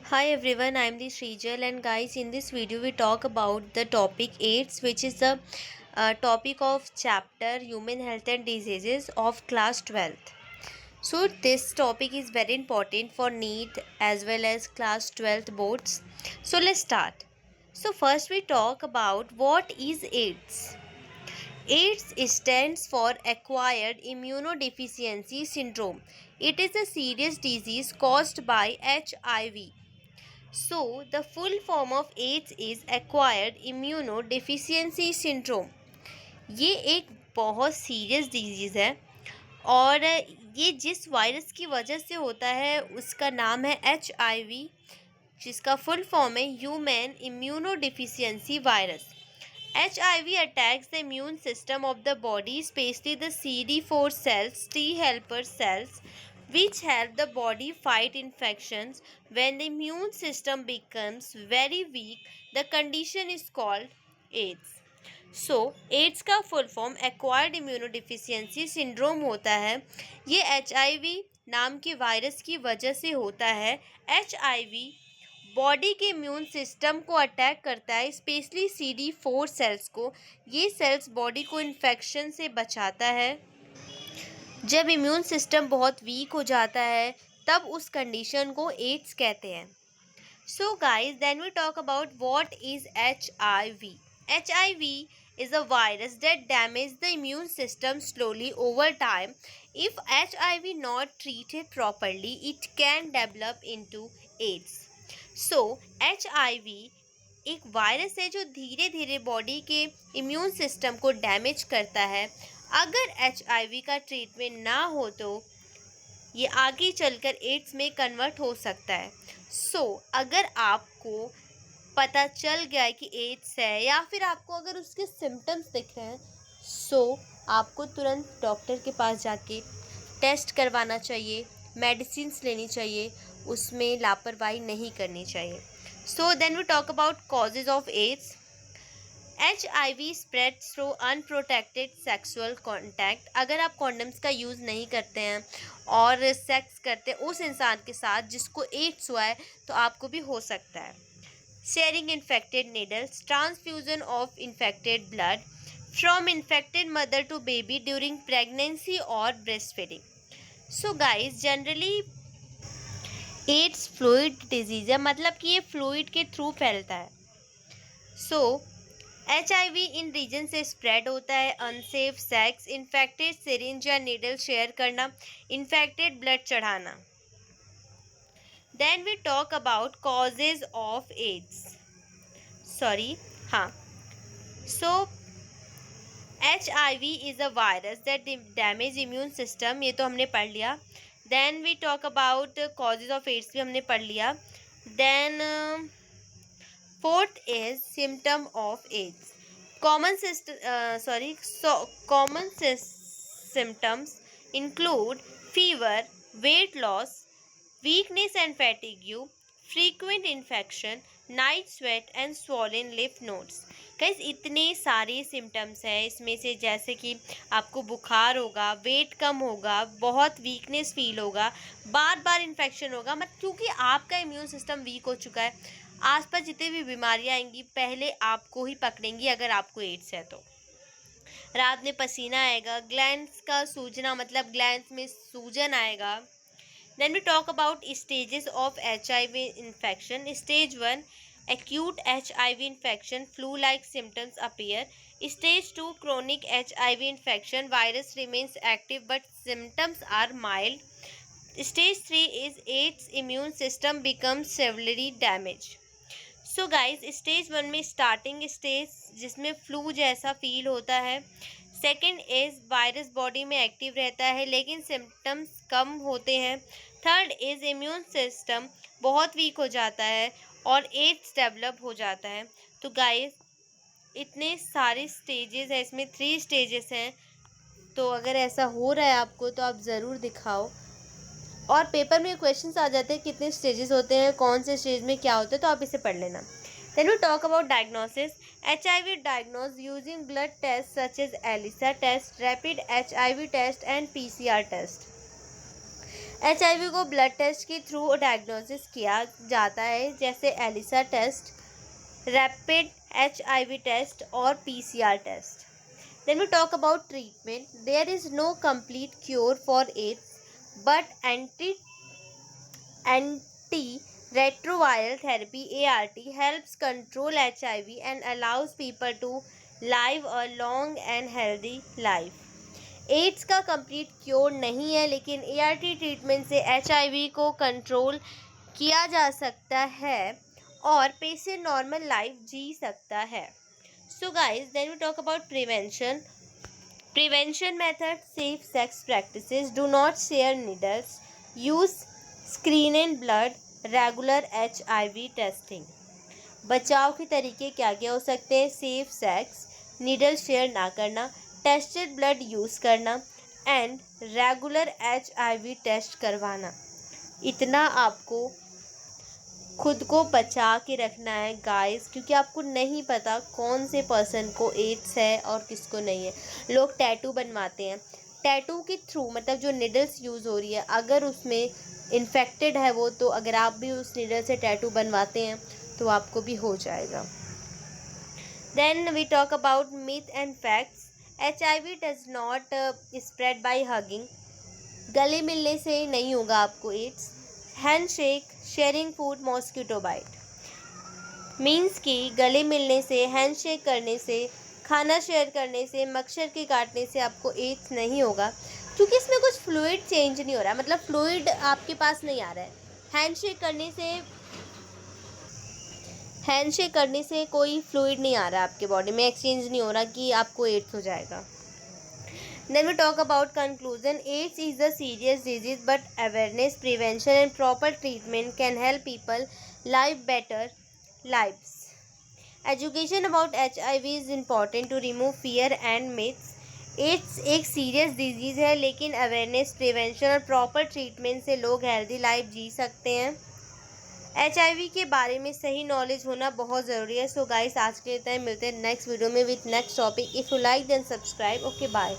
Hi everyone, I am the Srijal and guys in this video we talk about the topic AIDS, which is the topic of chapter Human Health and Diseases of class 12th. So this topic is very important for NEET as well as class 12th boards. So let's start. So first we talk about what is AIDS. AIDS stands for Acquired Immunodeficiency Syndrome. It is a serious disease caused by HIV. So, the full form of AIDS is Acquired Immunodeficiency Syndrome. ये एक बहुत serious disease है और ये जिस virus की वजह से होता है उसका नाम है HIV, जिसका फुल फॉर्म है human immunodeficiency virus. HIV attacks the immune system of the body, especially the CD4 cells, T helper cells, which help the body fight infections. When the immune system becomes very weak, the condition is called AIDS. So AIDS का full form acquired immunodeficiency syndrome होता है. ये HIV नाम के virus की वजह से होता है. HIV बॉडी के इम्यून सिस्टम को अटैक करता है, स्पेशली CD4 सेल्स को. ये सेल्स बॉडी को इन्फेक्शन से बचाता है. जब इम्यून सिस्टम बहुत वीक हो जाता है तब उस कंडीशन को एड्स कहते हैं. So guys then we talk about what is HIV. HIV is a virus that damages the immune system slowly over time. If HIV not treated properly, it can develop into AIDS. So HIV एक virus है जो धीरे धीरे body के immune system को damage करता है. अगर HIV का ट्रीटमेंट ना हो तो ये आगे चलकर एड्स में कन्वर्ट हो सकता है. अगर आपको पता चल गया है कि एड्स है या फिर आपको अगर उसके सिम्टम्स दिख रहे हैं, आपको तुरंत डॉक्टर के पास जाके टेस्ट करवाना चाहिए, मेडिसिन्स लेनी चाहिए, उसमें लापरवाही नहीं करनी चाहिए. Then we talk about causes of AIDS. HIV spreads through unprotected sexual contact. अगर आप कॉन्डम्स का यूज़ नहीं करते हैं और सेक्स करते हैं उस इंसान के साथ जिसको एड्स हुआ है तो आपको भी हो सकता है. Sharing infected needles, transfusion of infected blood from infected mother to baby during pregnancy or breastfeeding. So guys, generally AIDS fluid disease है, मतलब कि ये फ्लूइड के थ्रू फैलता है. HIV इन रीजन से स्प्रेड होता है. अनसेफ सेक्स, इन्फेक्टेड सिरिंज या नीडल शेयर करना, इन्फेक्टेड ब्लड चढ़ाना. Then we talk about causes of AIDS. HIV is a virus that damage immune system, ये तो हमने पढ़ लिया. Then we talk about causes of AIDS भी हमने पढ़ लिया. Then fourth is symptom of AIDS. Common symptoms include fever, weight loss, weakness and fatigue, frequent infection, night sweat and swollen lymph nodes. Guys इतने सारे symptoms हैं इसमें से, जैसे कि आपको बुखार होगा, वेट कम होगा, बहुत वीकनेस फील होगा, बार बार इन्फेक्शन होगा. मतलब क्योंकि आपका इम्यून सिस्टम वीक हो चुका है, आसपास जितनी भी बीमारियां आएंगी पहले आपको ही पकड़ेंगी. अगर आपको एड्स है तो रात में पसीना आएगा, ग्लैंड्स का सूजना मतलब ग्लैंड्स में सूजन आएगा. Then we talk about stages of HIV infection. Stage 1, acute HIV infection, flu-like symptoms appear. Stage 2, chronic HIV infection, virus remains active but symptoms are mild. Stage 3 is AIDS, immune system becomes severely damaged. So guys stage 1 में starting stage जिसमें flu जैसा feel होता है. Second is virus body में active रहता है लेकिन symptoms कम होते हैं. थर्ड इज इम्यून सिस्टम बहुत वीक हो जाता है और एड्स डेवलप हो जाता है. तो गाइज इतने सारे स्टेजेस हैं, इसमें 3 स्टेजेस हैं. तो अगर ऐसा हो रहा है आपको तो आप ज़रूर दिखाओ. और पेपर में क्वेश्चंस आ जाते हैं कितने स्टेजेस होते हैं, कौन से स्टेज में क्या होता है, तो आप इसे पढ़ लेना. Then we talk about diagnosis. HIV diagnose using blood test such as ELISA test, rapid HIV test and PCR test. HIV को ब्लड टेस्ट के थ्रू डायग्नोसिस किया जाता है, जैसे ELISA test, rapid HIV test और PCR test. Then we talk about treatment. There is no complete cure for AIDS, but antiretroviral therapy (ART) helps control HIV and allows people to live a long and healthy life. AIDS का complete cure नहीं है, लेकिन ART treatment से HIV को control किया जा सकता है और पेशेंट नॉर्मल लाइफ जी सकता है. So guys, then we talk about prevention. Prevention methods: safe sex practices, do not share needles, use screening blood, regular HIV testing. बचाव के तरीके क्या क्या हो सकते हैं? सेफ सेक्स, नीडल शेयर ना करना, टेस्टेड ब्लड यूज़ करना एंड रेगुलर HIV टेस्ट करवाना. इतना आपको खुद को बचा के रखना है गाइस, क्योंकि आपको नहीं पता कौन से पर्सन को एड्स है और किसको नहीं है. लोग टैटू बनवाते हैं, टैटू के थ्रू मतलब जो निडल्स यूज़ हो रही है, अगर उसमें इन्फेक्टेड है वो, तो अगर आप भी उस निडल से टैटू बनवाते हैं तो आपको भी हो जाएगा. Then we talk about myth and facts. HIV does not spread by hugging. गले मिलने से नहीं होगा आपको AIDS. Handshake, sharing food, mosquito bite. Means कि गले मिलने से, हैंडशेक करने से, खाना शेयर करने से, मच्छर के काटने से आपको एड्स नहीं होगा, क्योंकि इसमें कुछ फ्लूइड चेंज नहीं हो रहा है, मतलब फ्लूइड आपके पास नहीं आ रहा है. हैंडशेक करने से कोई फ्लूइड नहीं आ रहा है आपके बॉडी में, एक्सचेंज नहीं हो रहा कि आपको एड्स हो जाएगा. Then we talk about conclusion. AIDS is a serious disease, but awareness, prevention and proper treatment can help people live better lives. Education about HIV is important to remove fear and myths. AIDS एक serious disease है, लेकिन awareness, prevention और proper treatment से लोग healthy life जी सकते हैं. HIV के बारे में सही नॉलेज होना बहुत ज़रूरी है. सो गाइस, आज के लिए इतना ही. मिलते हैं नेक्स्ट वीडियो में with next topic. If you like then subscribe. Okay, bye.